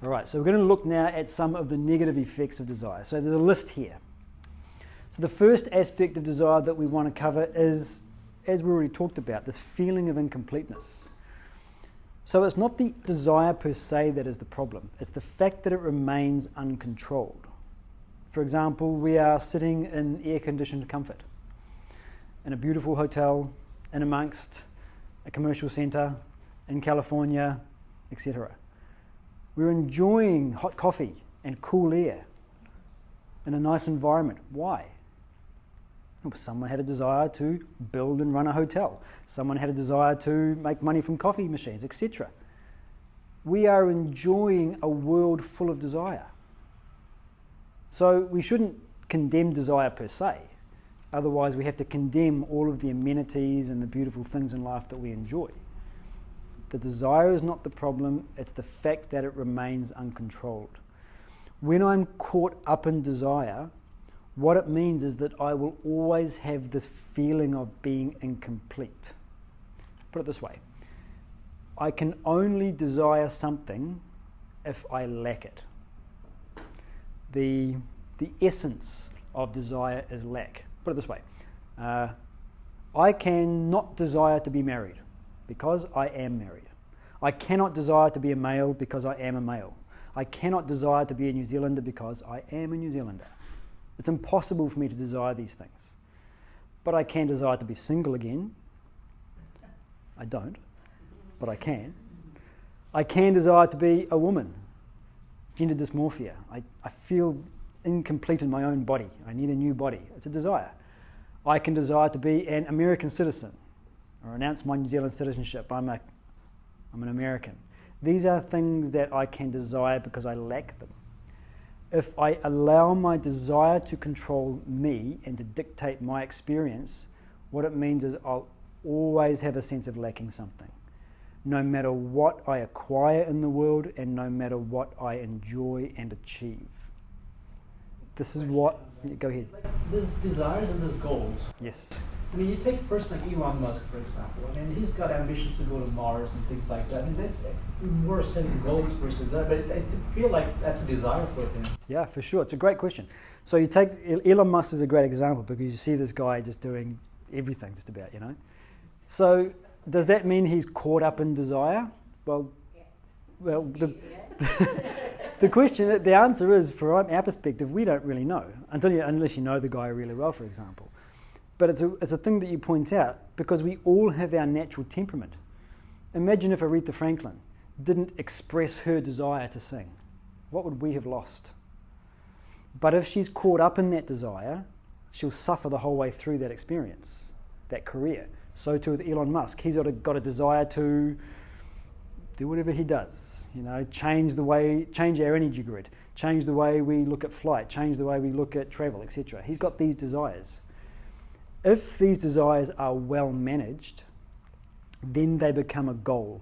All right, so we're going to look now at some of the negative effects of desire. So there's a list here. So the first aspect of desire that we want to cover is, as we already talked about, this feeling of incompleteness. So it's not the desire per se that is the problem. It's the fact that it remains uncontrolled. For example, we are sitting in air-conditioned comfort in a beautiful hotel, in amongst a commercial centre, in California, etc. We're enjoying hot coffee and cool air in a nice environment. Why? Well, someone had a desire to build and run a hotel. Someone had a desire to make money from coffee machines, etc. We are enjoying a world full of desire. So we shouldn't condemn desire per se. Otherwise, we have to condemn all of the amenities and the beautiful things in life that we enjoy. The desire is not the problem, it's the fact that it remains uncontrolled. When I'm caught up in desire, what it means is that I will always have this feeling of being incomplete. Put it this way, I can only desire something if I lack it. The essence of desire is lack. Put it this way, I cannot desire to be married because I am married. I cannot desire to be a male because I am a male. I cannot desire to be a New Zealander because I am a New Zealander. It's impossible for me to desire these things. But I can desire to be single again. I don't, but I can. I can desire to be a woman. Gender dysmorphia. I feel incomplete in my own body. I need a new body. It's a desire. I can desire to be an American citizen or announce my New Zealand citizenship. I'm an American. These are things that I can desire because I lack them. If I allow my desire to control me and to dictate my experience, what it means is I'll always have a sense of lacking something. No matter what I acquire in the world and no matter what I enjoy and achieve. This is what... Go ahead. Like there's desires and there's goals. Yes. I mean, you take a person like Elon Musk, for example. I mean, he's got ambitions to go to Mars and things like that. I mean, that's more setting goals versus that. But I feel like that's a desire for him. Yeah, for sure. It's a great question. So you take Elon Musk is a great example because you see this guy just doing everything just about, you know. So does that mean he's caught up in desire? Well, Yes. well, the question, the answer is, from our perspective, we don't really know unless you know the guy really well, for example. But it's a thing that you point out because we all have our natural temperament. Imagine if Aretha Franklin didn't express her desire to sing. What would we have lost? But if she's caught up in that desire, she'll suffer the whole way through that experience, that career. So too with Elon Musk. He's got a desire to do whatever he does. You know, change our energy grid, change the way we look at flight, change the way we look at travel, etc. He's got these desires. If these desires are well managed, then they become a goal,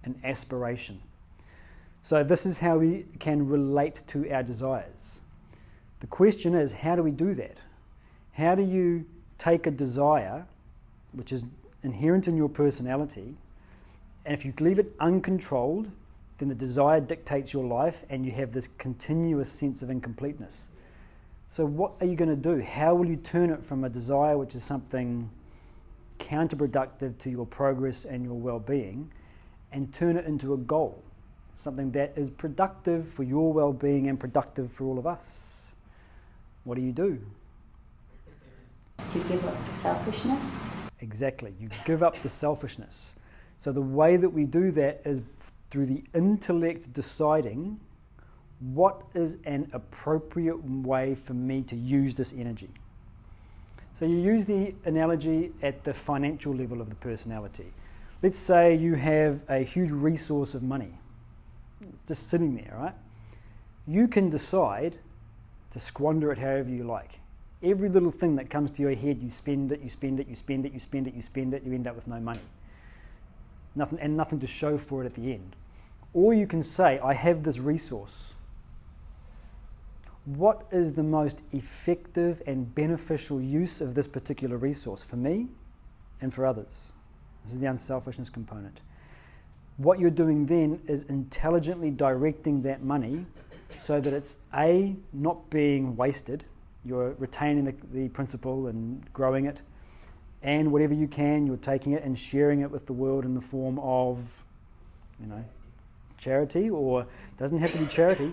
an aspiration. So this is how we can relate to our desires. The question is, how do we do that? How do you take a desire, which is inherent in your personality, and if you leave it uncontrolled, then the desire dictates your life and you have this continuous sense of incompleteness. So what are you going to do? How will you turn it from a desire which is something counterproductive to your progress and your well-being and turn it into a goal, something that is productive for your well-being and productive for all of us? What do? You give up the selfishness. Exactly, you give up the selfishness. So the way that we do that is through the intellect deciding what is an appropriate way for me to use this energy. So you use the analogy at the financial level of the personality. Let's say you have a huge resource of money. It's just sitting there, right? You can decide to squander it however you like. Every little thing that comes to your head, you spend it, you spend it, you spend it, you spend it, you spend it, you end up with no money. Nothing to show for it at the end. Or you can say, I have this resource. What is the most effective and beneficial use of this particular resource for me and for others? This is the unselfishness component. what you're doing then is intelligently directing that money so that it's A, not being wasted, you're retaining the principle and growing it, and whatever you can, you're taking it and sharing it with the world in the form of, charity, or it doesn't have to be charity.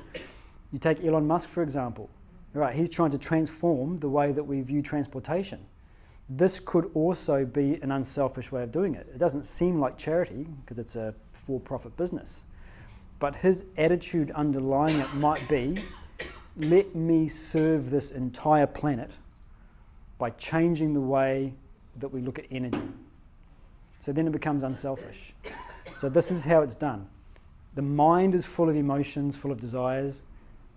You take Elon Musk, for example. Right, he's trying to transform the way that we view transportation. This could also be an unselfish way of doing it. It doesn't seem like charity because it's a for-profit business. But his attitude underlying it might be, let me serve this entire planet by changing the way that we look at energy. So then it becomes unselfish. So this is how it's done. The mind is full of emotions, full of desires.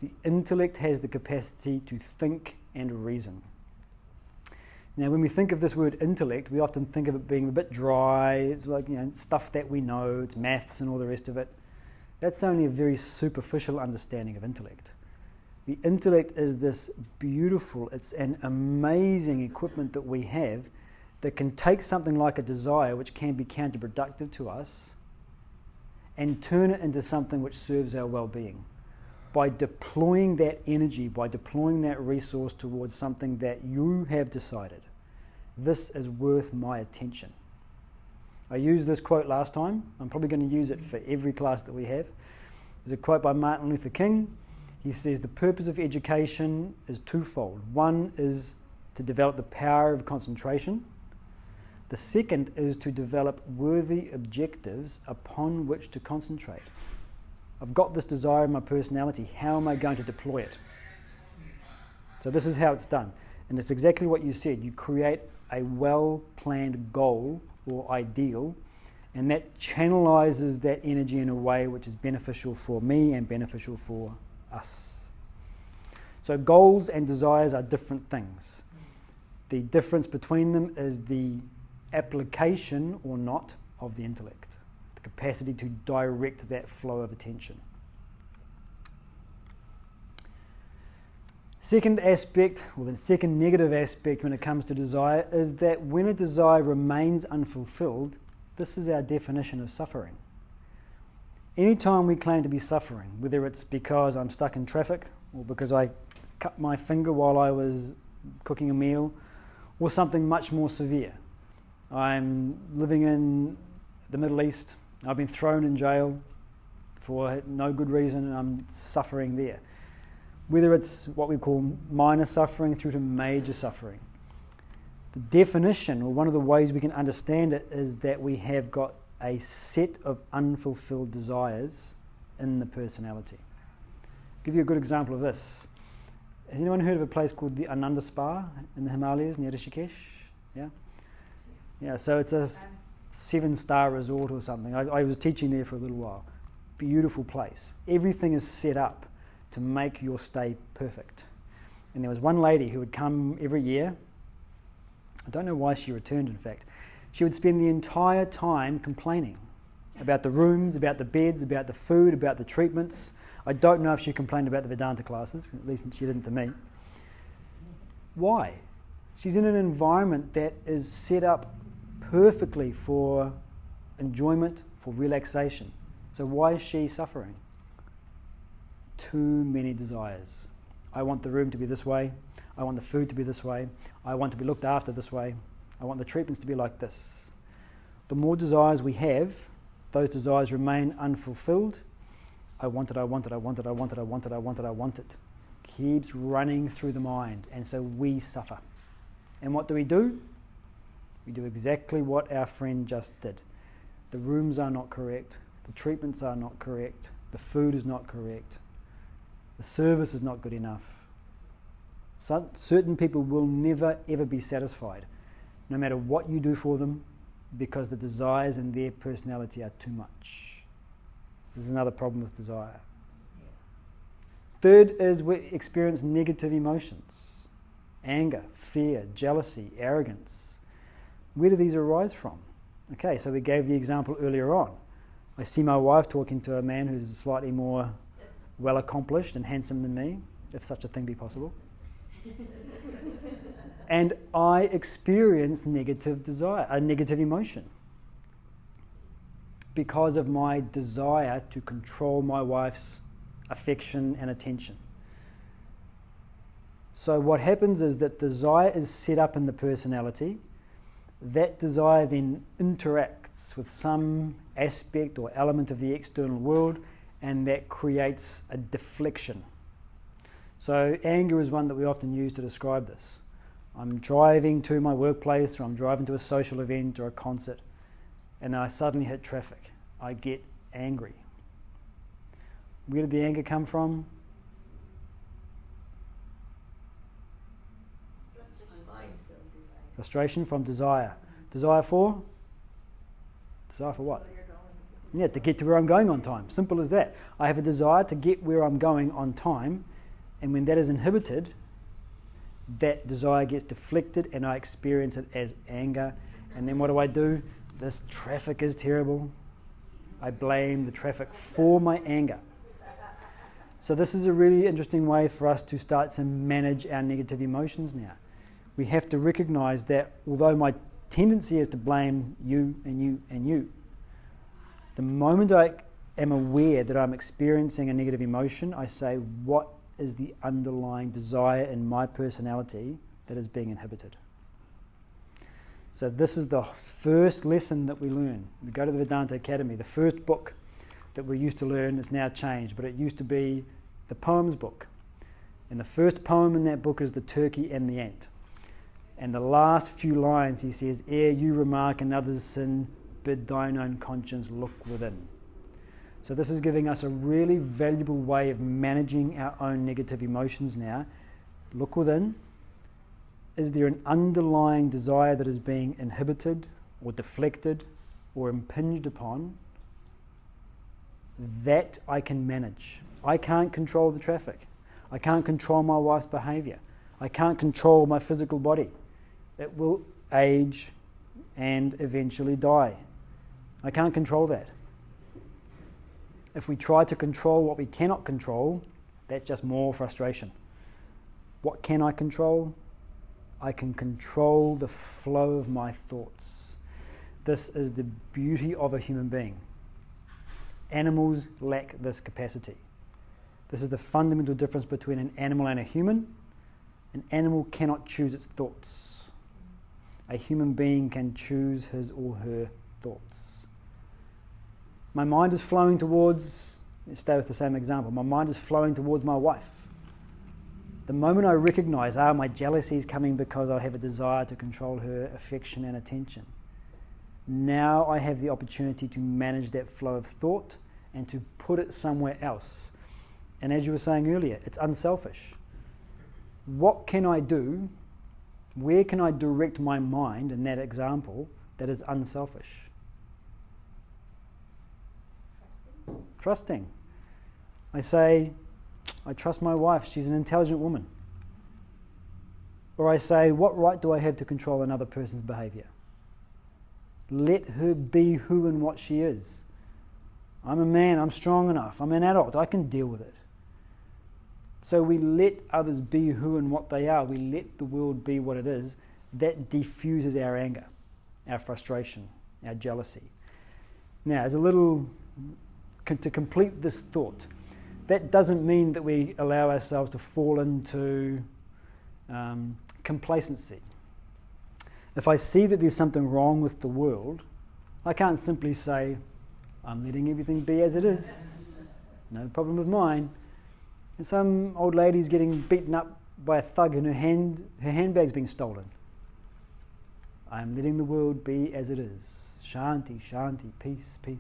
The intellect has the capacity to think and reason. Now, when we think of this word intellect, we often think of it being a bit dry. It's like, stuff that we know, it's maths and all the rest of it. That's only a very superficial understanding of intellect. The intellect is this beautiful, it's an amazing equipment that we have that can take something like a desire, which can be counterproductive to us, and turn it into something which serves our well-being. By deploying that energy, by deploying that resource towards something that you have decided, this is worth my attention. I used this quote last time. I'm probably going to use it for every class that we have. There's a quote by Martin Luther King. He says, the purpose of education is twofold. One is to develop the power of concentration. The second is to develop worthy objectives upon which to concentrate. I've got this desire in my personality. How am I going to deploy it? So this is how it's done. And it's exactly what you said. You create a well-planned goal or ideal, and that channelizes that energy in a way which is beneficial for me and beneficial for us. So goals and desires are different things. The difference between them is the application or not of the intellect, the capacity to direct that flow of attention. Second aspect, or the second negative aspect when it comes to desire, is that when a desire remains unfulfilled, this is our definition of suffering. Anytime we claim to be suffering, whether it's because I'm stuck in traffic, or because I cut my finger while I was cooking a meal, or something much more severe. I'm living in the Middle East, I've been thrown in jail for no good reason, and I'm suffering there. Whether it's what we call minor suffering through to major suffering. The definition, or one of the ways we can understand it, is that we have got a set of unfulfilled desires in the personality. I'll give you a good example of this. Has anyone heard of a place called the Ananda Spa in the Himalayas near Rishikesh? Yeah? Yeah, so it's a 7-star resort or something. I was teaching there for a little while. Beautiful place. Everything is set up to make your stay perfect. And there was one lady who would come every year. I don't know why she returned, in fact. She would spend the entire time complaining about the rooms, about the beds, about the food, about the treatments. I don't know if she complained about the Vedanta classes, at least she didn't to me. Why? She's in an environment that is set up perfectly for enjoyment, for relaxation. So why is she suffering? Too many desires. I want the room to be this way. I want the food to be this way. I want to be looked after this way. I want the treatments to be like this. The more desires we have, those desires remain unfulfilled. I want it, I want it, I want it, I want it, I want it, I want it, I want it. Keeps running through the mind, and so we suffer. And what do? We do exactly what our friend just did. The rooms are not correct. The treatments are not correct. The food is not correct. The service is not good enough. Certain people will never ever be satisfied, no matter what you do for them, because the desires in their personality are too much. This is another problem with desire. Third is we experience negative emotions. Anger, fear, jealousy, arrogance. Where do these arise from? Okay, so we gave the example earlier on. I see my wife talking to a man who's slightly more well accomplished and handsome than me, if such a thing be possible. And I experience negative desire, a negative emotion. because of my desire to control my wife's affection and attention. So what happens is that desire is set up in the personality. That desire then interacts with some aspect or element of the external world, and that creates a deflection. So anger is one that we often use to describe this. I'm driving to my workplace, or I'm driving to a social event or a concert, and I suddenly hit traffic. I get angry. Where did the anger come from? Frustration from desire. Desire for? Desire for what? Yeah, to get to where I'm going on time. Simple as that. I have a desire to get where I'm going on time, and when that is inhibited, that desire gets deflected and I experience it as anger. And then what do? This traffic is terrible. I blame the traffic for my anger. So this is a really interesting way for us to start to manage our negative emotions now. We have to recognize that although my tendency is to blame you and you and you, the moment I am aware that I'm experiencing a negative emotion, I say, what is the underlying desire in my personality that is being inhibited? So this is the first lesson that we learn. We go to the Vedanta Academy. The first book that we used to learn is now changed, but it used to be the poems book. And the first poem in that book is The Turkey and the Ant. And the last few lines he says, ere you remark another's sin, bid thine own conscience look within. So this is giving us a really valuable way of managing our own negative emotions now. Look within. Is there an underlying desire that is being inhibited or deflected or impinged upon that I can manage? I can't control the traffic. I can't control my wife's behavior. I can't control my physical body. It will age and eventually die. I can't control that. If we try to control what we cannot control, that's just more frustration. What can I control? I can control the flow of my thoughts. This is the beauty of a human being. Animals lack this capacity. This is the fundamental difference between an animal and a human. An animal cannot choose its thoughts. A human being can choose his or her thoughts. My mind is flowing towards, let's stay with the same example, my mind is flowing towards my wife. The moment I recognize, my jealousy is coming because I have a desire to control her affection and attention. Now I have the opportunity to manage that flow of thought and to put it somewhere else. And as you were saying earlier, it's unselfish. What can I do? Where can I direct my mind in that example that is unselfish? Trusting. I say, I trust my wife, she's an intelligent woman. Or I say, what right do I have to control another person's behavior? Let her be who and what she is. I'm a man, I'm strong enough, I'm an adult, I can deal with it. So we let others be who and what they are. We let the world be what it is. That diffuses our anger, our frustration, our jealousy. Now, as a little, to complete this thought, that doesn't mean that we allow ourselves to fall into complacency. If I see that there's something wrong with the world, I can't simply say, I'm letting everything be as it is. No problem of mine. And some old lady's getting beaten up by a thug and her handbag's being stolen. I am letting the world be as it is. Shanti, shanti, peace, peace.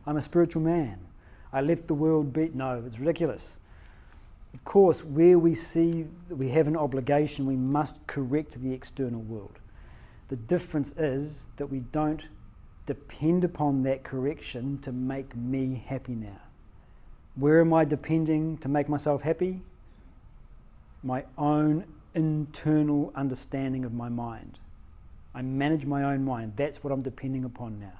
I'm a spiritual man. I let the world be. No, it's ridiculous. Of course, where we see that we have an obligation, we must correct the external world. The difference is that we don't depend upon that correction to make me happy now. Where am I depending to make myself happy? My own internal understanding of my mind. I manage my own mind. That's what I'm depending upon now.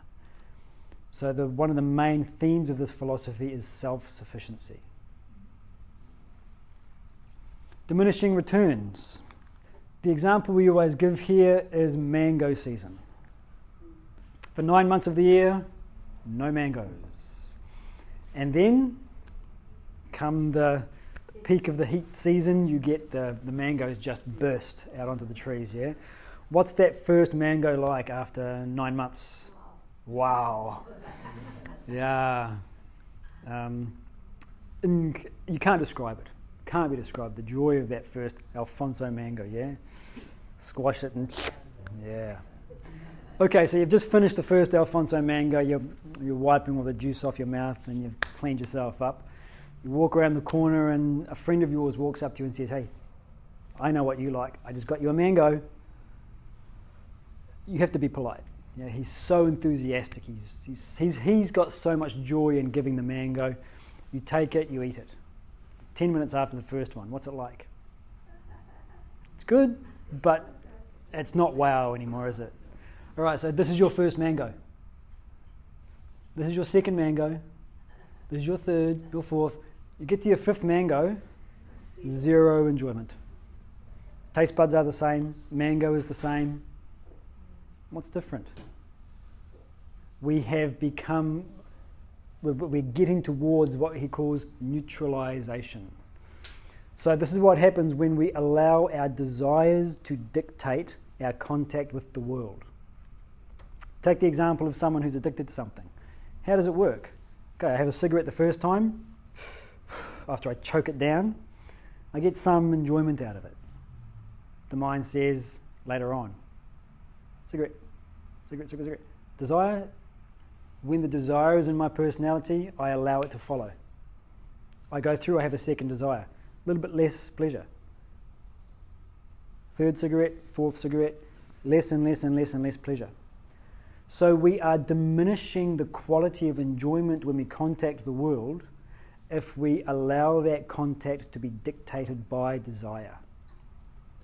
So one of the main themes of this philosophy is self-sufficiency. Diminishing returns. The example we always give here is mango season. For 9 months of the year, no mangoes. And then, come the peak of the heat season, you get the mangoes just burst out onto the trees, yeah? What's that first mango like after 9 months? Wow. Yeah. You can't describe it. Can't be described. The joy of that first Alfonso mango, yeah? Squash it and yeah. Okay, so you've just finished the first Alfonso mango. You're wiping all the juice off your mouth and you've cleaned yourself up. You walk around the corner and a friend of yours walks up to you and says, hey, I know what you like. I just got you a mango. You have to be polite. Yeah, he's so enthusiastic. He's got so much joy in giving the mango. You take it, you eat it. 10 minutes after the first one, what's it like? It's good, but it's not wow anymore, is it? All right, so this is your first mango. This is your second mango. This is your third, your fourth. You get to your fifth mango, zero enjoyment. Taste buds are the same. Mango is the same. What's different? We're getting towards what he calls neutralisation. So this is what happens when we allow our desires to dictate our contact with the world. Take the example of someone who's addicted to something. How does it work? Okay, I have a cigarette the first time. After I choke it down, I get some enjoyment out of it. The mind says later on, cigarette. Desire, when the desire is in my personality, I allow it to follow. I go through, I have a second desire. A little bit less pleasure. Third cigarette, fourth cigarette, less and less and less and less pleasure. So we are diminishing the quality of enjoyment when we contact the world if we allow that contact to be dictated by desire.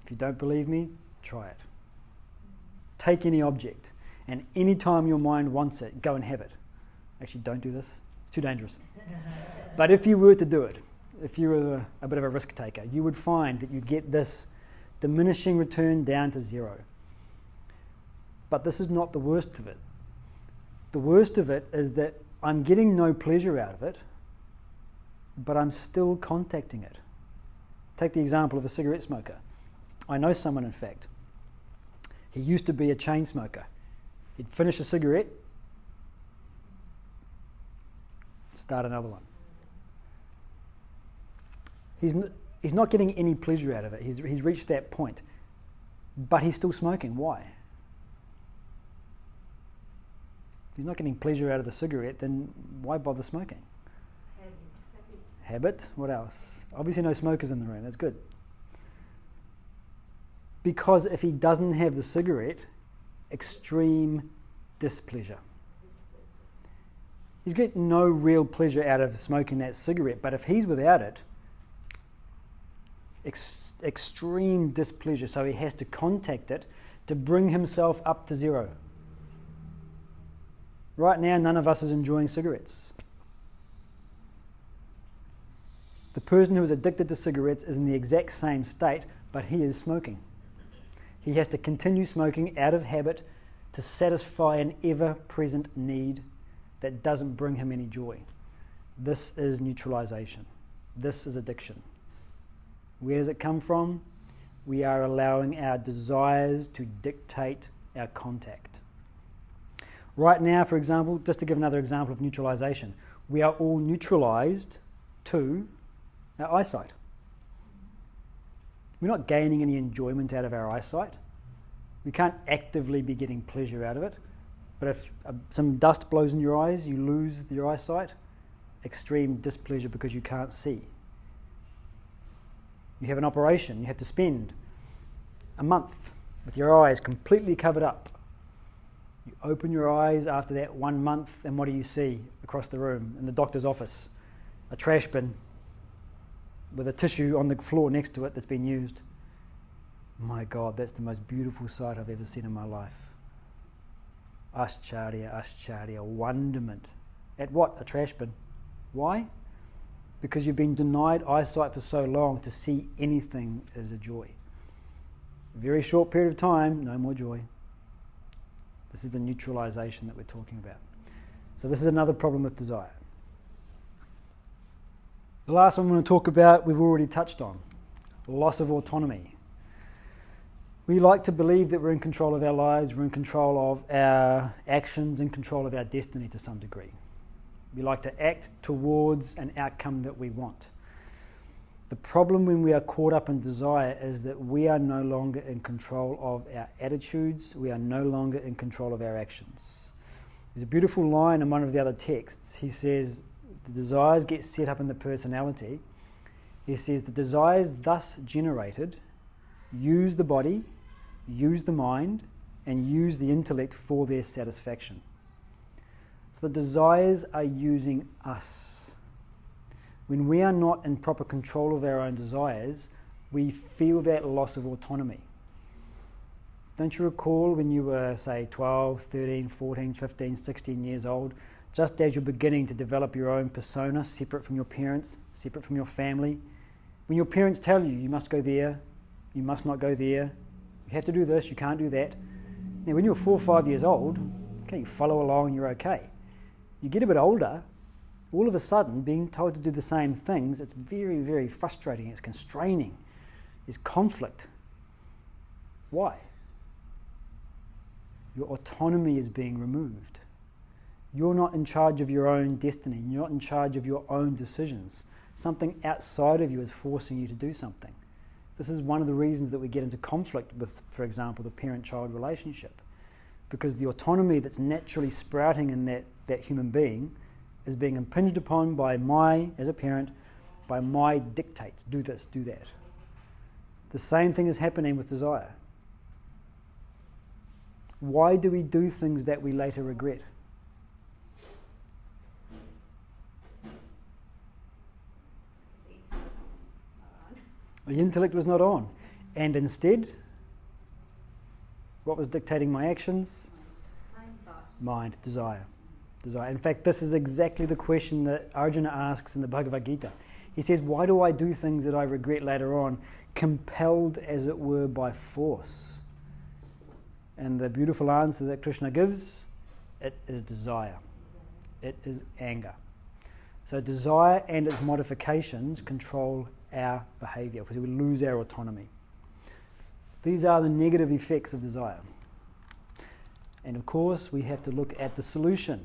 If you don't believe me, try it. Take any object, and any time your mind wants it, go and have it. Actually, don't do this. It's too dangerous. But if you were to do it, if you were a bit of a risk taker, you would find that you get this diminishing return down to zero. But this is not the worst of it. The worst of it is that I'm getting no pleasure out of it, but I'm still contacting it. Take the example of a cigarette smoker. I know someone, in fact. He used to be a chain smoker. He'd finish a cigarette, start another one. He's not getting any pleasure out of it. He's reached that point, but he's still smoking. Why? If he's not getting pleasure out of the cigarette, then why bother smoking? Habit. What else? Obviously no smokers in the room. That's good. Because if he doesn't have the cigarette, extreme displeasure. He's getting no real pleasure out of smoking that cigarette, but if he's without it, extreme displeasure. So he has to contact it to bring himself up to zero. Right now, none of us is enjoying cigarettes. The person who is addicted to cigarettes is in the exact same state, but he is smoking. He has to continue smoking out of habit to satisfy an ever-present need that doesn't bring him any joy. This is neutralisation. This is addiction. Where does it come from? We are allowing our desires to dictate our contact. Right now, for example, just to give another example of neutralisation, we are all neutralised to our eyesight. We're not gaining any enjoyment out of our eyesight. We can't actively be getting pleasure out of it. But if some dust blows in your eyes, you lose your eyesight. Extreme displeasure because you can't see. You have an operation. You have to spend a month with your eyes completely covered up. You open your eyes after that 1 month, and what do you see across the room in the doctor's office? A trash bin with a tissue on the floor next to it that's been used. My God, that's the most beautiful sight I've ever seen in my life. Ascharya, wonderment. At what? A trash bin. Why? Because you've been denied eyesight for so long, to see anything is a joy. A very short period of time, no more joy. This is the neutralisation that we're talking about. So this is another problem with desire. The last one I'm going to talk about, we've already touched on. Loss of autonomy. We like to believe that we're in control of our lives, we're in control of our actions, in control of our destiny to some degree. We like to act towards an outcome that we want. The problem when we are caught up in desire is that we are no longer in control of our attitudes, we are no longer in control of our actions. There's a beautiful line in one of the other texts. He says, the desires get set up in the personality. He says, the desires thus generated use the body, use the mind, and use the intellect for their satisfaction. So the desires are using us. When we are not in proper control of our own desires, we feel that loss of autonomy. Don't you recall when you were, say, 12, 13, 14, 15, 16 years old, just as you're beginning to develop your own persona, separate from your parents, separate from your family, when your parents tell you, you must go there, you must not go there, you have to do this, you can't do that. Now, when you're 4 or 5 years old, okay, you follow along, you're okay. You get a bit older, all of a sudden, being told to do the same things, it's very, very frustrating, it's constraining, there's conflict. Why? Your autonomy is being removed. You're not in charge of your own destiny, you're not in charge of your own decisions. Something outside of you is forcing you to do something. This is one of the reasons that we get into conflict with, for example, the parent-child relationship. Because the autonomy that's naturally sprouting in that human being is being impinged upon by as a parent, by my dictates. Do this, do that. The same thing is happening with desire. Why do we do things that we later regret? The intellect was not on. And instead, what was dictating my actions? Mind, desire. In fact, this is exactly the question that Arjuna asks in the Bhagavad-Gita. He says, why do I do things that I regret later on, compelled as it were by force? And the beautiful answer that Krishna gives, it is desire. It is anger. So desire and its modifications control our behavior because we lose our autonomy. These are the negative effects of desire. And of course, we have to look at the solution.